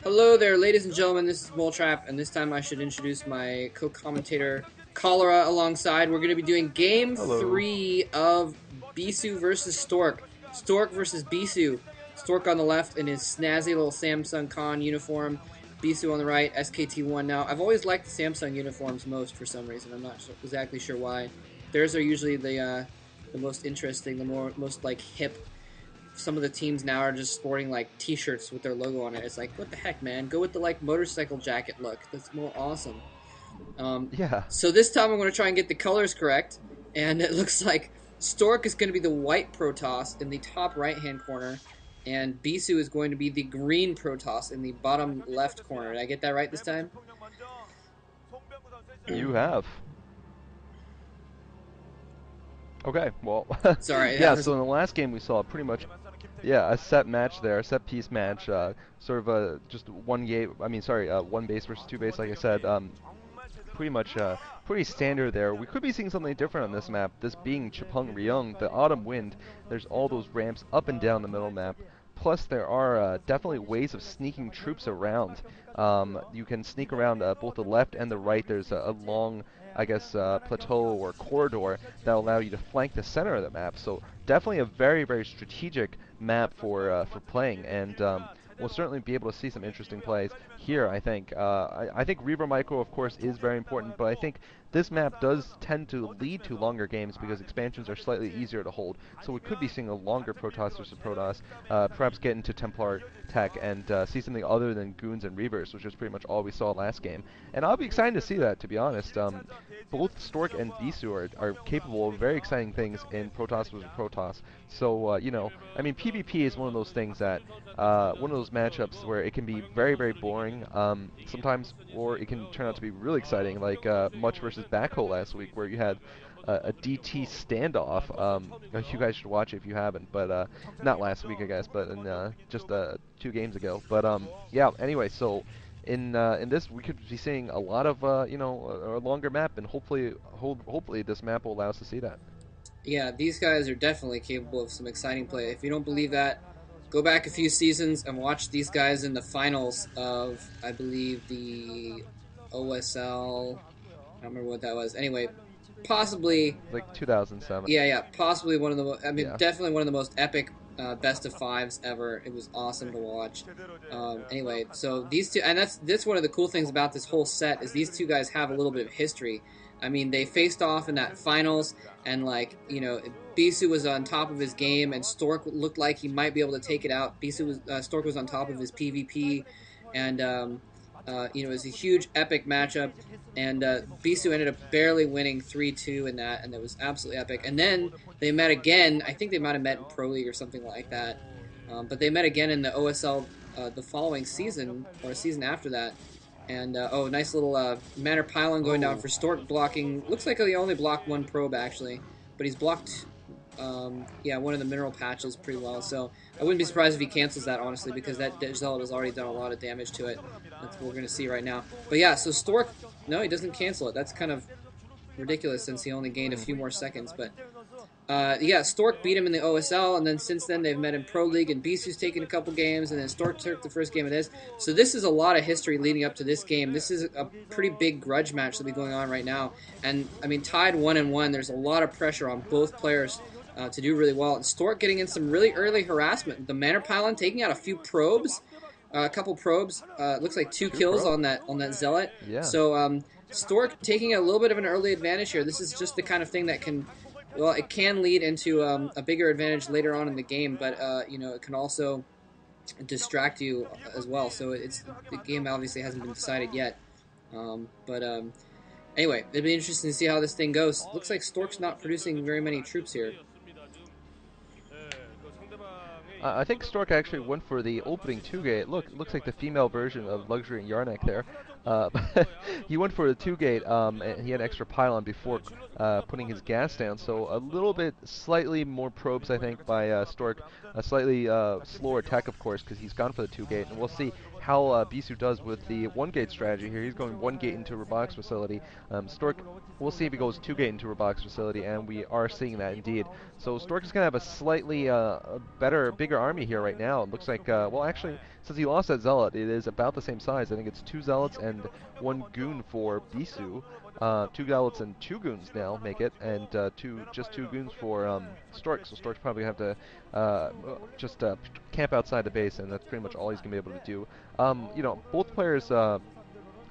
Hello there, ladies and gentlemen. This is Trap, and this time I should introduce my co-commentator Cholera alongside. We're going to be doing Game Hello. 3 of Bisu versus Stork. Stork versus Bisu. Stork on the left in his snazzy little Samsung Con uniform. Bisu on the right, SKT1. Now, I've always liked the Samsung uniforms most for some reason. I'm not exactly sure why. Theirs are usually the most interesting, most like hip. Some of the teams now are just sporting like T-shirts with their logo on it. It's like, what the heck, man? Go with the like motorcycle jacket look. That's more awesome. Um, Yeah. so this time I'm going to try and get the colors correct, and it looks like Stork is going to be the white Protoss in the top right-hand corner, and Bisu is going to be the green Protoss in the bottom left corner. Did I get that right this time? You have. Okay, well, Sorry, yeah, that was so in the last game we saw pretty much, yeah, a set match there, a set piece match, sort of just one game, one base versus two base, like I said, pretty much, pretty standard there. We could be seeing something different on this map, this being Chapeng Ryung, the Autumn Wind. There's all those ramps up and down the middle map. Plus, there are definitely ways of sneaking troops around. You can sneak around both the left and the right. There's a long, I guess, plateau or corridor that will allow you to flank the center of the map. So definitely a very, very strategic map for playing, and we'll certainly be able to see some interesting plays here. I think. I think Reaver Micro, of course, is very important, but I think this map does tend to lead to longer games because expansions are slightly easier to hold. So we could be seeing a longer Protoss versus Protoss, perhaps get into Templar tech and see something other than Goons and Reavers, which is pretty much all we saw last game. And I'll be excited to see that, to be honest. Both Stork and Bisu are capable of very exciting things in Protoss versus Protoss. So, I mean, PvP is one of those things that, one of those matchups where it can be very, very boring sometimes, or it can turn out to be really exciting, like Much versus Backhoe last week, where you had a DT standoff. You guys should watch it if you haven't, but not last week, I guess, but in just 2 games ago. But yeah. Anyway, so in this, we could be seeing a lot of a longer map, and hopefully this map will allow us to see that. yeah, these guys are definitely capable of some exciting play. If you don't believe that, go back a few seasons and watch these guys in the finals of, I believe, the OSL. I don't remember what that was. Anyway, possibly, Like 2007. yeah, possibly one of the. I mean, Yeah. definitely one of the most epic best of fives ever. It was awesome to watch. Anyway, so these two, and that's one of the cool things about this whole set is these two guys have a little bit of history. I mean, they faced off in that finals, and like Bisu was on top of his game, and Stork looked like he might be able to take it out. Stork was on top of his PvP, and it was a huge epic matchup. And Bisu ended up barely winning 3-2 in that, and it was absolutely epic. And then they met again. I think they might have met in Pro League or something like that. But they met again in the OSL the following season, or a season after that. And, nice little Manor Pylon going down Oh. for Stork blocking. Looks like he only blocked one probe, actually. But he's blocked, one of the mineral patches pretty well. So I wouldn't be surprised if he cancels that, honestly, because that Zealot has already done a lot of damage to it. That's what we're going to see right now. But yeah, so Stork, no, he doesn't cancel it. That's kind of ridiculous since he only gained a few more seconds. But yeah, Stork beat him in the OSL, and then since then they've met in Pro League, and Bisu's taken a couple games, and then Stork took the first game of this. So this is a lot of history leading up to this game. This is a pretty big grudge match that'll be going on right now. And, I mean, tied 1-1, there's a lot of pressure on both players to do really well. And Stork getting in some really early harassment. The Manor Pylon taking out a few probes, a couple probes. Looks like two Two kills probe. on that Zealot. Yeah. So Stork taking a little bit of an early advantage here. This is just the kind of thing that can, well, it can lead into a bigger advantage later on in the game, but it can also distract you as well. So the game obviously hasn't been decided yet. But anyway, it'd be interesting to see how this thing goes. Looks like Stork's not producing very many troops here. I think Stork actually went for the opening 2-gate. Look, looks like the female version of Luxury and Yarnak there. He went for the 2-gate, and he had extra pylon before putting his gas down. So a little bit, slightly more probes, I think, by Stork. A slightly slower tech, of course, because he's gone for the 2-gate. And we'll see how Bisu does with the one gate strategy here. He's going one gate into Robotics facility. Stork, we'll see if he goes two gate into Robotics facility, and we are seeing that indeed. So Stork is going to have a slightly bigger army here right now. It looks like, well, actually, since he lost that Zealot, it is about the same size. I think it's 2 Zealots and 1 Goon for Bisu. 2 Zealots and 2 Goons now make it, and just 2 Goons for Stork. So Stork's probably going to have to just camp outside the base, and that's pretty much all he's going to be able to do. You know, both players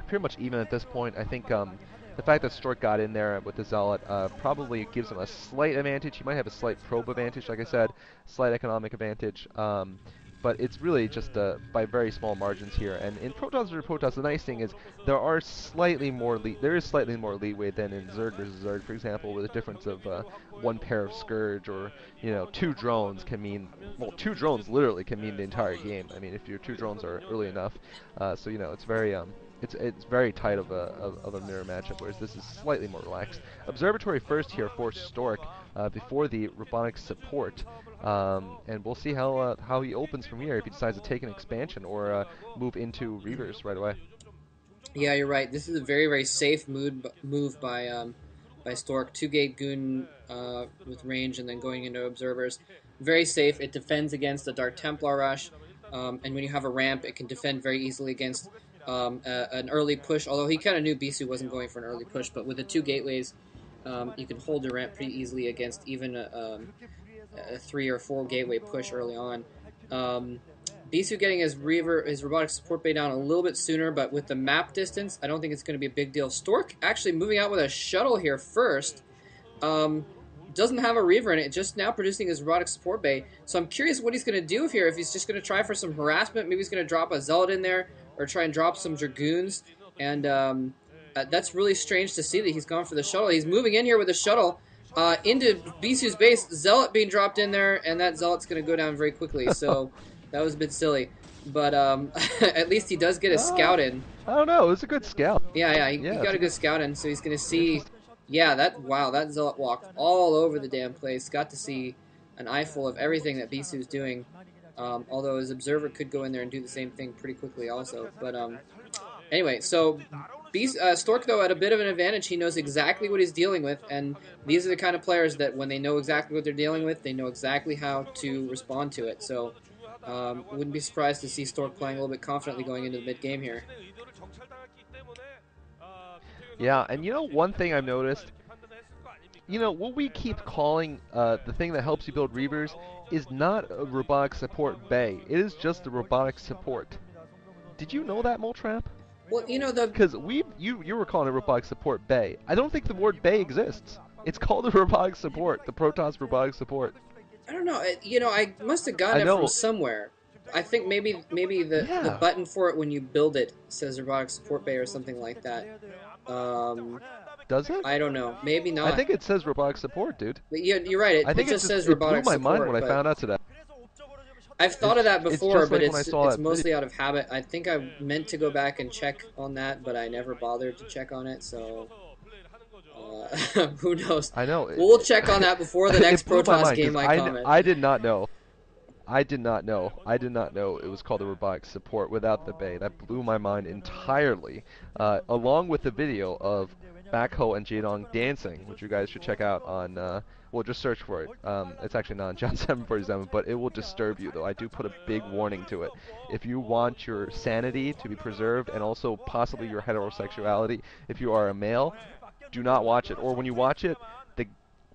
pretty much even at this point. I think the fact that Stork got in there with the Zealot probably gives him a slight advantage. He might have a slight probe advantage, like I said, slight economic advantage. But it's really just by very small margins here. And in Protoss versus Protoss, the nice thing is there is slightly more leeway than in Zerg versus Zerg, for example, with a difference of 1 pair of Scourge, or 2 drones can mean, well, 2 drones literally can mean the entire game. I mean, if your 2 drones are early enough, so it's very it's very tight of a mirror matchup, whereas this is slightly more relaxed. Observatory first here for Stork before the robotics support, and we'll see how he opens from here, if he decides to take an expansion or move into Reavers right away. Yeah, you're right. This is a very, very safe move by Stork. 2-gate Goon with range and then going into Observers. Very safe. It defends against a Dark Templar rush, and when you have a ramp, it can defend very easily against an early push, although he kind of knew Bisu wasn't going for an early push, but with the 2 gateways, you can hold your ramp pretty easily against even a 3 or 4 gateway push early on. Bisu getting his robotic support bay down a little bit sooner, but with the map distance, I don't think it's going to be a big deal. Stork actually moving out with a shuttle here first. Doesn't have a Reaver in it, just now producing his robotic support bay. So I'm curious what he's going to do here. If he's just going to try for some harassment, maybe he's going to drop a Zealot in there, or try and drop some Dragoons. And that's really strange to see that he's gone for the shuttle. He's moving in here with a shuttle into Bisu's base. Zealot being dropped in there, and that Zealot's going to go down very quickly. So that was a bit silly. But at least he does get a scout in. I don't know. It was a good scout. Yeah, he got a good scout in, so he's going to see... Yeah, that Zealot walked all over the damn place. Got to see an eyeful of everything that Bisu's doing. Although his observer could go in there and do the same thing pretty quickly also. But anyway, so Stork, though, at a bit of an advantage. He knows exactly what he's dealing with, and these are the kind of players that when they know exactly what they're dealing with, they know exactly how to respond to it. So wouldn't be surprised to see Stork playing a little bit confidently going into the mid-game here. Yeah, and one thing I've noticed, what we keep calling the thing that helps you build Reavers is not a robotic support bay. It is just the robotic support. Did you know that, Moltrap? Well, because you were calling it robotic support bay. I don't think the word bay exists. It's called the robotic support, the Protoss robotic support. I don't know. I must have gotten it from somewhere. I think maybe the button for it when you build it says robotic support bay or something like that. Does it? I don't know. Maybe not. I think it says robotic support, dude. But yeah, you're right. I think it just says robotic support. It blew my mind when I found out today. I've thought of that before, but like it's mostly out of habit. I think I meant to go back and check on that, but I never bothered to check on it, so... who knows? I know. We'll check on that before the next Protoss game I comment. I did not know. I did not know it was called the robotic support without the bay. That blew my mind entirely. Along with the video of Backho and Jadong dancing, which you guys should check out on, well, just search for it. It's actually not on John 747, but it will disturb you, though. I do put a big warning to it. If you want your sanity to be preserved, and also possibly your heterosexuality, if you are a male, do not watch it. Or when you watch it, the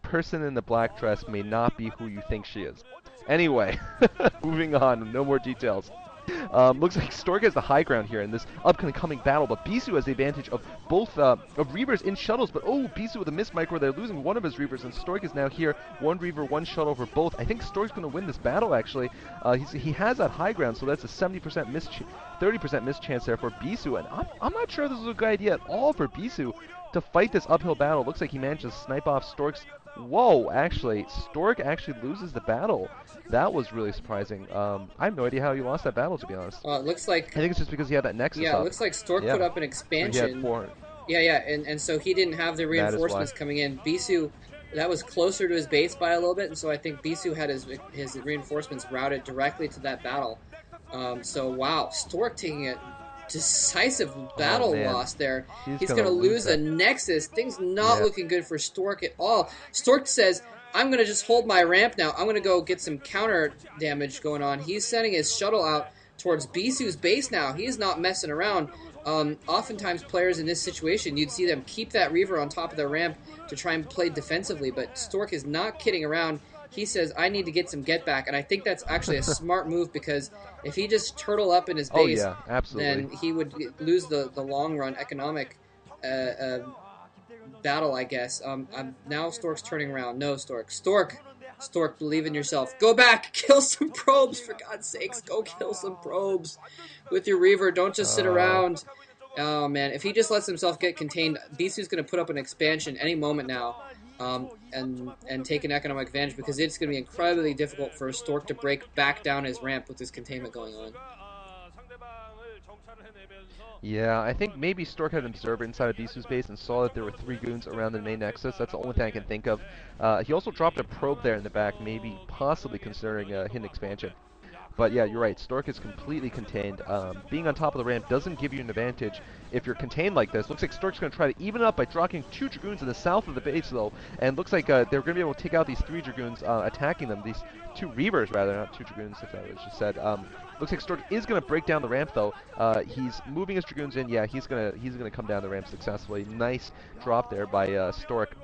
person in the black dress may not be who you think she is. Anyway, moving on, no more details. Looks like Stork has the high ground here in this upcoming battle, but Bisu has the advantage of both of Reavers in shuttles, but Bisu with a missed micro, they're losing one of his Reavers, and Stork is now here, 1 Reaver, 1 shuttle for both. I think Stork's going to win this battle, actually. He has that high ground, so that's a 70% miss, 30% miss chance there for Bisu, and I'm not sure this is a good idea at all for Bisu to fight this uphill battle. Looks like he managed to snipe off Stork's... Whoa, actually, Stork actually loses the battle. That was really surprising. I have no idea how he lost that battle, to be honest. It looks like... I think it's just because he had that Nexus Yeah, up. it looks like Stork put up an expansion. So and so he didn't have the reinforcements coming in. Bisu, that was closer to his base by a little bit, and so I think Bisu had his reinforcements routed directly to that battle. So wow, Stork taking a decisive Oh battle man, loss there. he's He's gonna gonna lose lose the that. Nexus. Things not Yeah. looking good for Stork at all. Stork says, "I'm gonna just hold my ramp now. I'm gonna go get some counter damage going on." He's sending his shuttle out towards Bisu's base now. He is not messing around. Oftentimes, players in this situation, you'd see them keep that Reaver on top of their ramp to try and play defensively, but Stork is not kidding around. He says, I need to get some get back. And I think that's actually a smart move because if he just turtle up in his Oh base, yeah, absolutely. then he would lose the long run economic battle, I guess. Now Stork's turning around. No, Stork. Stork, believe in yourself. Go back. Kill some probes, for God's sakes. Go kill some probes with your Reaver. Don't just sit Oh. around. Oh, man. If he just lets himself get contained, Bisu's going to put up an expansion any moment now. And take an economic advantage because it's going to be incredibly difficult for Stork to break back down his ramp with this containment going on. Yeah, I think maybe Stork had an observer inside of Bisu's base and saw that there were 3 goons around the main nexus. That's the only thing I can think of. He also dropped a probe there in the back, maybe possibly considering a hidden expansion. But yeah, you're right. Stork is completely contained. Being on top of the ramp doesn't give you an advantage if you're contained like this. Looks like Stork's going to try to even up by dropping 2 Dragoons in the south of the base, though. And looks like they're going to be able to take out these 3 Dragoons, attacking them. These 2 Reavers, rather, not 2 Dragoons, if that was just said. Looks like Stork is going to break down the ramp, though. He's moving his Dragoons in. Yeah, he's gonna come down the ramp successfully. Nice drop there by Stork.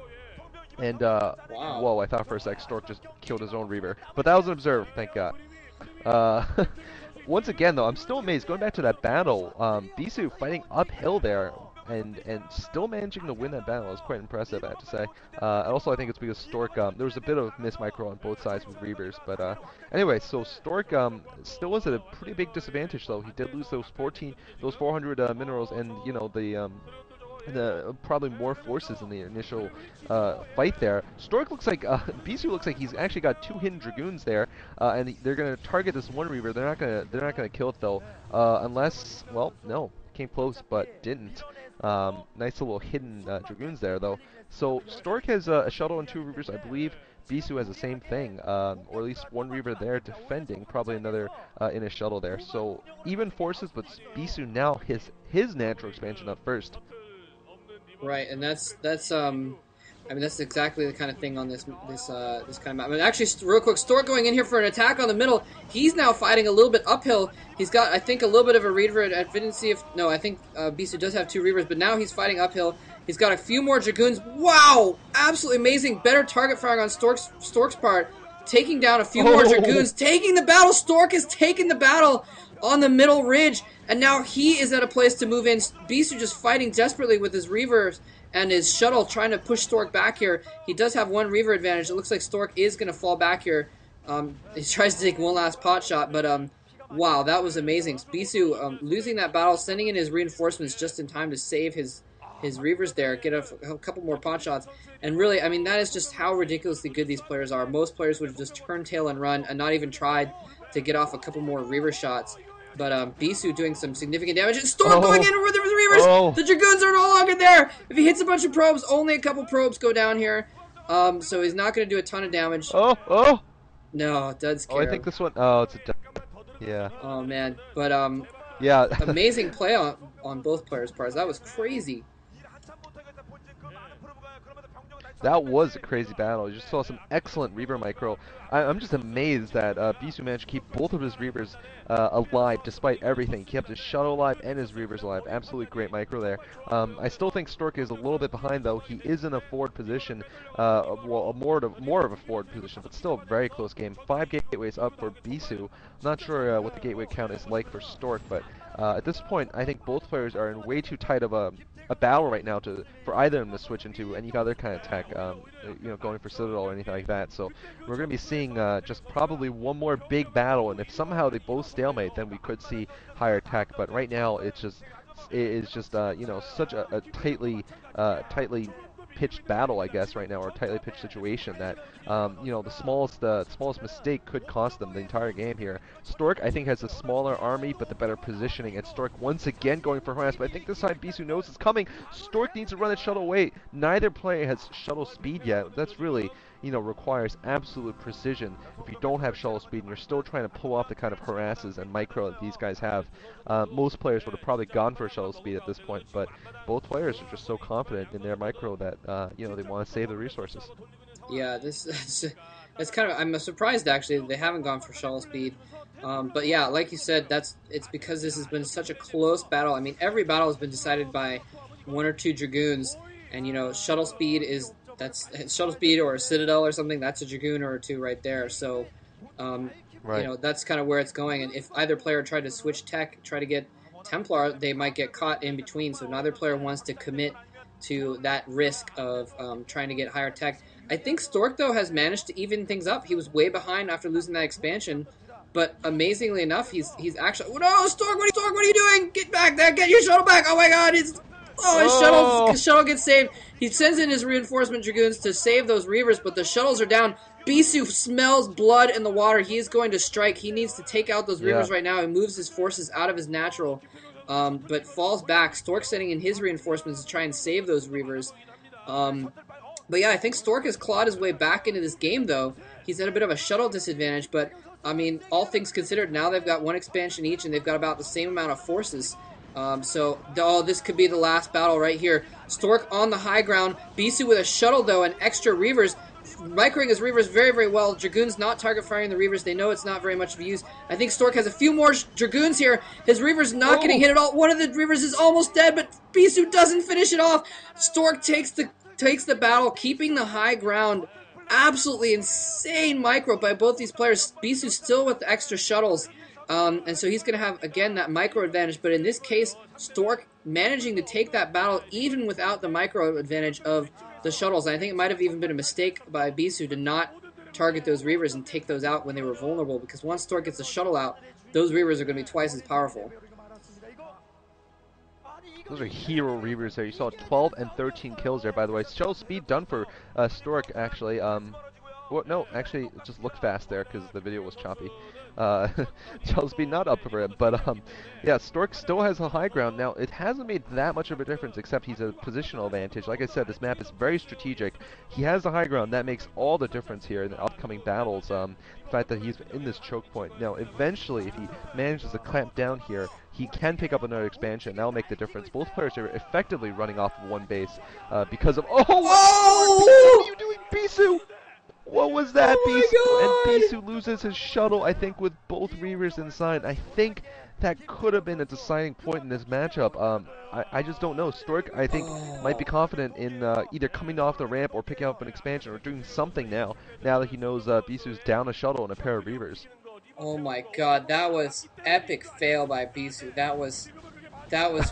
And Wow. whoa, I thought for a sec Stork just killed his own Reaver, but that was an observe. Thank God. Uh, Once again, though, I'm still amazed. Going back to that battle, Bisu fighting uphill there and still managing to win that battle is quite impressive, I have to say. Also, I think it's because Stork, there was a bit of miss micro on both sides with Reavers. But anyway, so Stork still was at a pretty big disadvantage, though. He did lose those 400 minerals, and you know the probably more forces in the initial fight there. Stork looks like Bisu looks like he's actually got 2 hidden Dragoons there, and they're gonna target this one Reaver. They're not gonna kill it though, unless, well, no, came close but didn't. Nice little hidden Dragoons there though. So Stork has a shuttle and 2 Reavers, I believe. Bisu has the same thing, or at least 1 Reaver there defending, probably another in his shuttle there. So even forces, but Bisu now his natural expansion up first. Right, and I mean that's exactly the kind of thing on this kind of map. I mean, actually, real quick, Stork going in here for an attack on the middle. He's now fighting a little bit uphill. He's got, I think, a little bit of a Reaver. I didn't see if no. I think Bisu does have 2 Reavers, but now he's fighting uphill. He's got a few more Dragoons. Wow, absolutely amazing. Better target firing on Stork's part, taking down a few more Oh! Dragoons, taking the battle. Stork is taking the battle on the middle ridge, and now he is at a place to move in. Bisu just fighting desperately with his Reavers and his shuttle trying to push Stork back here. He does have 1 Reaver advantage. It looks like Stork is going to fall back here. He tries to take one last pot shot, but wow, that was amazing. Bisu losing that battle, sending in his reinforcements just in time to save his Reavers there, get a couple more pot shots. And really, I mean, that is just how ridiculously good these players are. Most players would have just turned tail and run and not even tried to get off a couple more Reaver shots. But Bisu doing some significant damage. And Storm going Oh! in with the Reavers! Oh! The Dragoons are no longer there! If he hits a bunch of probes, only a couple probes go down here. So he's not going to do a ton of damage. Oh! Oh! No, it does Oh, I scare think him. this one. Oh, it's a. Yeah. Oh, man. But Yeah. amazing play on both players' parts. That was crazy. That was a crazy battle. You just saw some excellent Reaver micro. I'm just amazed that Bisu managed to keep both of his Reavers alive despite everything. He kept his shuttle alive and his Reavers alive. Absolutely great micro there. I still think Stork is a little bit behind though. He is in a forward position, well, more of a forward position, but still a very close game. 5 gateways up for Bisu. Not sure what the gateway count is like for Stork, but at this point, I think both players are in way too tight of a battle right now for either of them to switch into any other kind of tech, going for Citadel or anything like that. So we're going to be seeing just probably one more big battle, and if somehow they both stalemate, then we could see higher tech. But right now, it is just such a tightly pitched battle, I guess, right now, or a tightly pitched situation that the smallest mistake could cost them the entire game here. Stork, I think, has a smaller army, but the better positioning, and Stork once again going for harass, but I think this time Bisu knows it's coming. Stork needs to run his shuttle away. Neither player has shuttle speed yet. That's really requires absolute precision. If you don't have shuttle speed and you're still trying to pull off the kind of harasses and micro that these guys have, most players would have probably gone for shuttle speed at this point. But both players are just so confident in their micro that they want to save the resources. Yeah, that's kind of, I'm surprised actually that they haven't gone for shuttle speed. But yeah, like you said, it's because this has been such a close battle. I mean, every battle has been decided by one or two dragoons, and shuttle speed that's shuttle speed or a citadel or something. That's a dragoon or two right there. So, um, Right. that's kind of where it's going. And if either player tried to switch tech, try to get Templar, they might get caught in between. So neither player wants to commit to that risk of trying to get higher tech. I think Stork, though, has managed to even things up. He was way behind after losing that expansion, but amazingly enough, he's actually... Oh, no, Stork, what are you doing? Get back there, get your shuttle back. Oh, my God, his shuttle gets saved. He sends in his reinforcement dragoons to save those reavers, but the shuttles are down. Bisu smells blood in the water. He is going to strike. He needs to take out those Yeah. reavers right now. He moves his forces out of his natural, but falls back. Stork sending in his reinforcements to try and save those reavers. But yeah, I think Stork has clawed his way back into this game, though. He's at a bit of a shuttle disadvantage, but, I mean, all things considered, now they've got one expansion each, and they've got about the same amount of forces. This could be the last battle right here. Stork on the high ground. Bisu with a shuttle, though, and extra reavers. Microing his reavers very, very well. Dragoons not target firing the reavers. They know it's not very much of use. I think Stork has a few more dragoons here. His reavers not getting hit at all. One of the reavers is almost dead, but Bisu doesn't finish it off. Stork takes the battle, keeping the high ground. Absolutely insane micro by both these players. Bisu still with the extra shuttles. And so he's going to have, again, that micro advantage. But in this case, Stork managing to take that battle even without the micro advantage of the shuttles. And I think it might have even been a mistake by Bisu to not target those reavers and take those out when they were vulnerable. Because once Stork gets the shuttle out, those reavers are going to be twice as powerful. Those are hero reavers there. You saw 12 and 13 kills there, by the way. Shuttle speed done for Stork, actually. Well, no, actually, it just looked fast there because the video was choppy. Shuttle speed not up for him, but yeah, Stork still has a high ground. Now, it hasn't made that much of a difference, except he's a positional advantage. Like I said, this map is very strategic. He has the high ground. That makes all the difference here in the upcoming battles. The fact that he's in this choke point. Now, eventually, if he manages to clamp down here, he can pick up another expansion. That'll make the difference. Both players are effectively running off of one base because of... Oh! What are you doing, Bisu? What was that, Oh Bisu? And Bisu loses his shuttle, I think, with both reavers inside. I think that could have been a deciding point in this matchup. I just don't know. Stork, I think, might be confident in either coming off the ramp or picking up an expansion or doing something now that he knows Bisu's down a shuttle and a pair of reavers. Oh my God, that was epic fail by Bisu. That was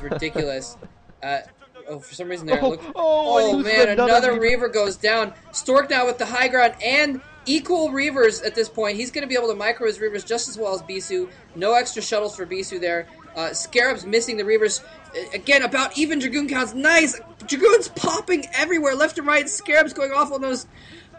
ridiculous. For some reason there it looked... Oh man, another reaver goes down. Stork now with the high ground and equal reavers at this point. He's going to be able to micro his reavers just as well as Bisu. No extra shuttles for Bisu there. Scarab's missing the reavers. Again, about even dragoon counts. Nice! Dragoons popping everywhere, left and right. Scarab's going off on those...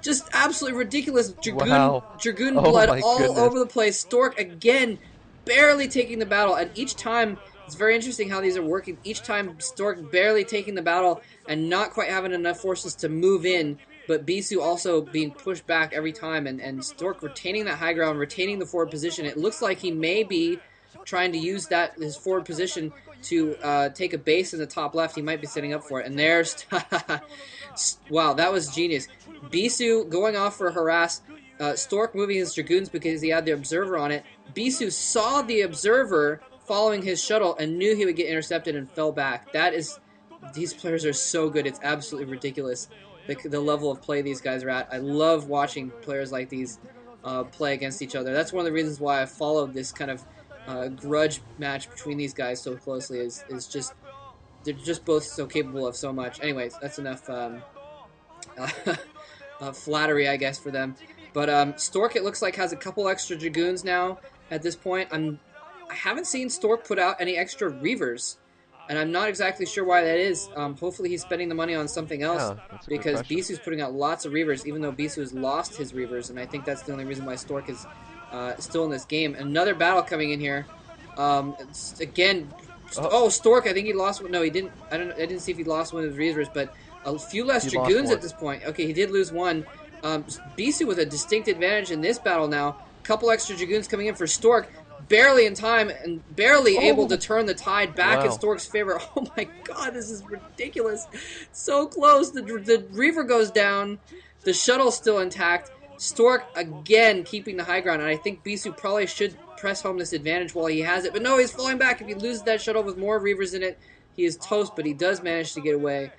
Just absolutely ridiculous dragoon blood all over the place. Stork again barely taking the battle, and each time it's very interesting how these are working. Each time Stork barely taking the battle and not quite having enough forces to move in, but Bisu also being pushed back every time, and Stork retaining that high ground, retaining the forward position. It looks like he may be trying to use his forward position to take a base in the top left. He might be setting up for it, and there's... Wow, that was genius. Bisu going off for a harass. Stork moving his dragoons because he had the observer on it. Bisu saw the observer following his shuttle and knew he would get intercepted and fell back. These players are so good. It's absolutely ridiculous the level of play these guys are at. I love watching players like these play against each other. That's one of the reasons why I followed this kind of grudge match between these guys so closely. Is just they're just both so capable of so much. Anyways, that's enough flattery, I guess, for them. But Stork, it looks like, has a couple extra dragoons now at this point. I haven't seen Stork put out any extra reavers, and I'm not exactly sure why that is. Hopefully he's spending the money on something else, because Bisu's putting out lots of reavers, even though Bisu has lost his reavers, and I think that's the only reason why Stork is still in this game. Another battle coming in here. Again... Stork, I think he lost one. No, he didn't. I didn't see if he lost one of his reavers, but a few less dragoons at this point. Okay, he did lose one. Bisu with a distinct advantage in this battle now. Couple extra Dragoons coming in for Stork. Barely in time and barely able to Oh, turn the tide back in wow. Stork's favor. Oh my god, this is ridiculous. So close. The Reaver goes down. The shuttle's still intact. Stork again keeping the high ground. And I think Bisu probably should press home this advantage while he has it. But no, he's falling back. If he loses that shuttle with more Reavers in it, he is toast. But he does manage to get away.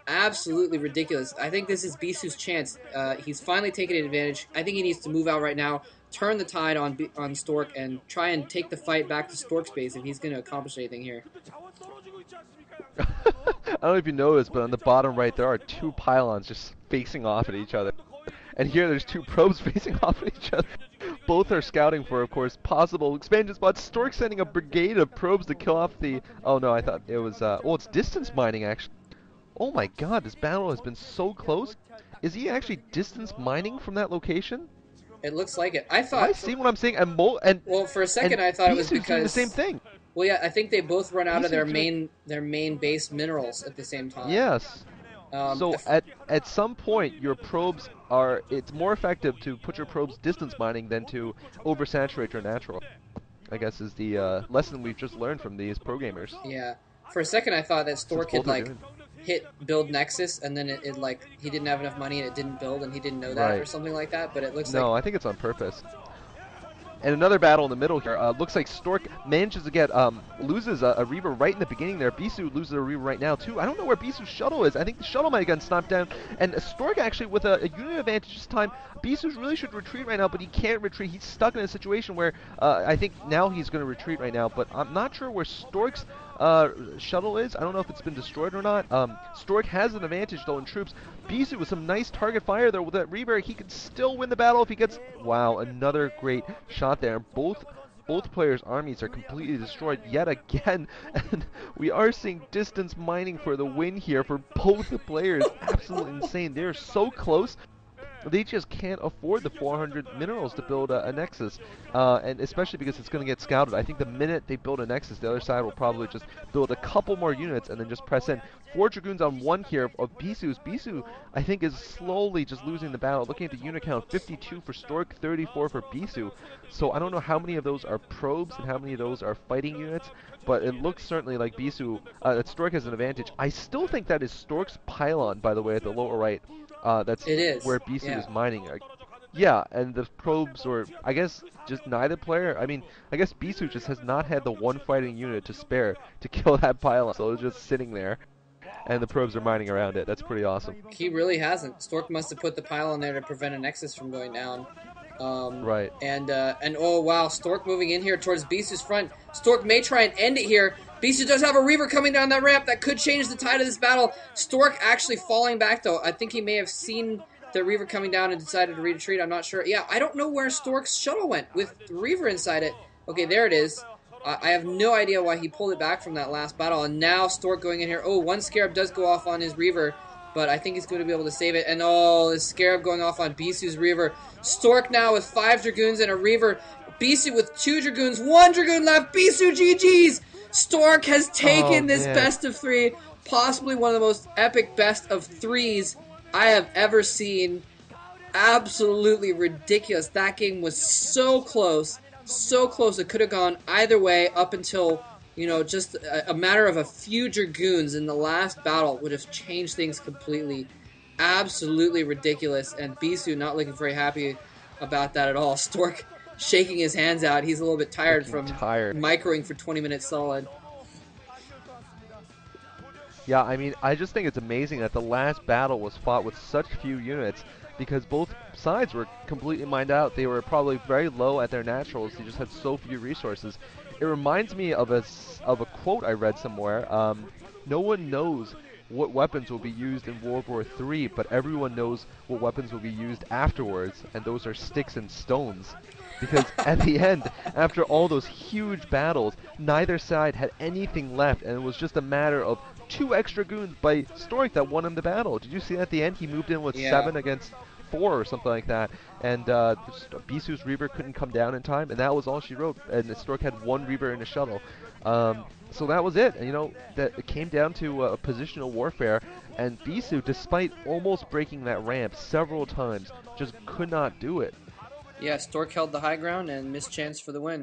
Absolutely ridiculous. I think this is Bisu's chance. He's finally taken advantage. I think he needs to move out right now, turn the tide on Stork, and try and take the fight back to Stork's base if he's going to accomplish anything here. I don't know if you noticed, but on the bottom right, there are two pylons just facing off at each other. And here there's two probes facing off at each other. Both are scouting for, of course, possible expansion spots. Stork sending a brigade of probes to kill off the... Oh no, I thought it was... Oh, it's distance mining, actually. Oh my god, this battle has been so close. Is he actually distance mining from that location? It looks like it. I Am I thought... seeing what I'm seeing? And well, for a second I thought it was Bisu's doing the because... same thing. Well, yeah, I think they both run out of Bisu's doing... their main base minerals at the same time. Yes. So at some point, your probes are... It's more effective to put your probes distance mining than to oversaturate your natural. I guess is the lesson we've just learned from these pro gamers. Yeah. For a second I thought that Stork had, like, Good. hit build Nexus, and then it like, he didn't have enough money and it didn't build, and he didn't know that, Right. or something like that, but it looks No, like... I think it's on purpose. And another battle in the middle here. Looks like Stork manages to get, loses a Reaver right in the beginning there. Bisu loses a Reaver right now, too. I don't know where Bisu's shuttle is. I think the shuttle might have gotten stomped down. And Stork actually with a unit advantage this time. Bisu really should retreat right now, but he can't retreat. He's stuck in a situation where I think now he's going to retreat right now. But I'm not sure where Stork's shuttle is. I don't know if it's been destroyed or not. Stork has an advantage, though, in troops. Bisu with some nice target fire there with that Reaver. He could still win the battle if he gets... Wow, another great shot there. Both players' armies are completely destroyed yet again. And we are seeing distance mining for the win here for both the players. Absolutely insane. They're so close. They just can't afford the 400 minerals to build a Nexus, and especially because it's going to get scouted. I think the minute they build a Nexus, the other side will probably just build a couple more units and then just press in. 4 Dragoons on 1 here of Bisu's. Bisu, I think, is slowly just losing the battle. Looking at the unit count, 52 for Stork, 34 for Bisu. So I don't know how many of those are probes and how many of those are fighting units, but it looks certainly like Bisu, that Stork has an advantage. I still think that is Stork's pylon, by the way, at the lower right. That's where Bisu is mining. Yeah, and the probes, or I guess just neither player. I mean, I guess Bisu just has not had the one fighting unit to spare to kill that pylon, so it's just sitting there, and the probes are mining around it. That's pretty awesome. He really hasn't. Stork must have put the pylon there to prevent a Nexus from going down. Right. And oh wow, Stork moving in here towards Bisu's front. Stork may try and end it here. Bisu does have a Reaver coming down that ramp that could change the tide of this battle. Stork actually falling back though. I think he may have seen the Reaver coming down and decided to retreat. I'm not sure. Yeah, I don't know where Stork's shuttle went with the Reaver inside it. Okay, there it is. I have no idea why he pulled it back from that last battle. And now Stork going in here. Oh, one Scarab does go off on his Reaver, but I think he's going to be able to save it. And oh, the Scarab going off on Bisu's Reaver. Stork now with 5 Dragoons and a Reaver. Bisu with 2 Dragoons, 1 Dragoon left. Bisu GG's! Stork has taken this best of 3, possibly one of the most epic best of 3s I have ever seen. Absolutely ridiculous. That game was so close. So close. It could have gone either way up until, you know, just a matter of a few Dragoons in the last battle would have changed things completely. Absolutely ridiculous. And Bisu not looking very happy about that at all. Stork shaking his hands out. He's a little bit tired from microing for 20 minutes solid. Yeah, I mean, I just think it's amazing that the last battle was fought with such few units because both sides were completely mined out. They were probably very low at their naturals. They just had so few resources. It reminds me of a quote I read somewhere. No one knows what weapons will be used in World War III, but everyone knows what weapons will be used afterwards, and those are sticks and stones. Because at the end, after all those huge battles, neither side had anything left, and it was just a matter of 2 extra goons by Stork that won him the battle. Did you see at the end he moved in with 7 against 4 or something like that, and Bisu's Reaver couldn't come down in time, and that was all she wrote. And the Stork had 1 Reaver in a shuttle. So that was it. And, that it came down to positional warfare, and Bisu, despite almost breaking that ramp several times, just could not do it. Yeah, Stork held the high ground and missed chance for the win.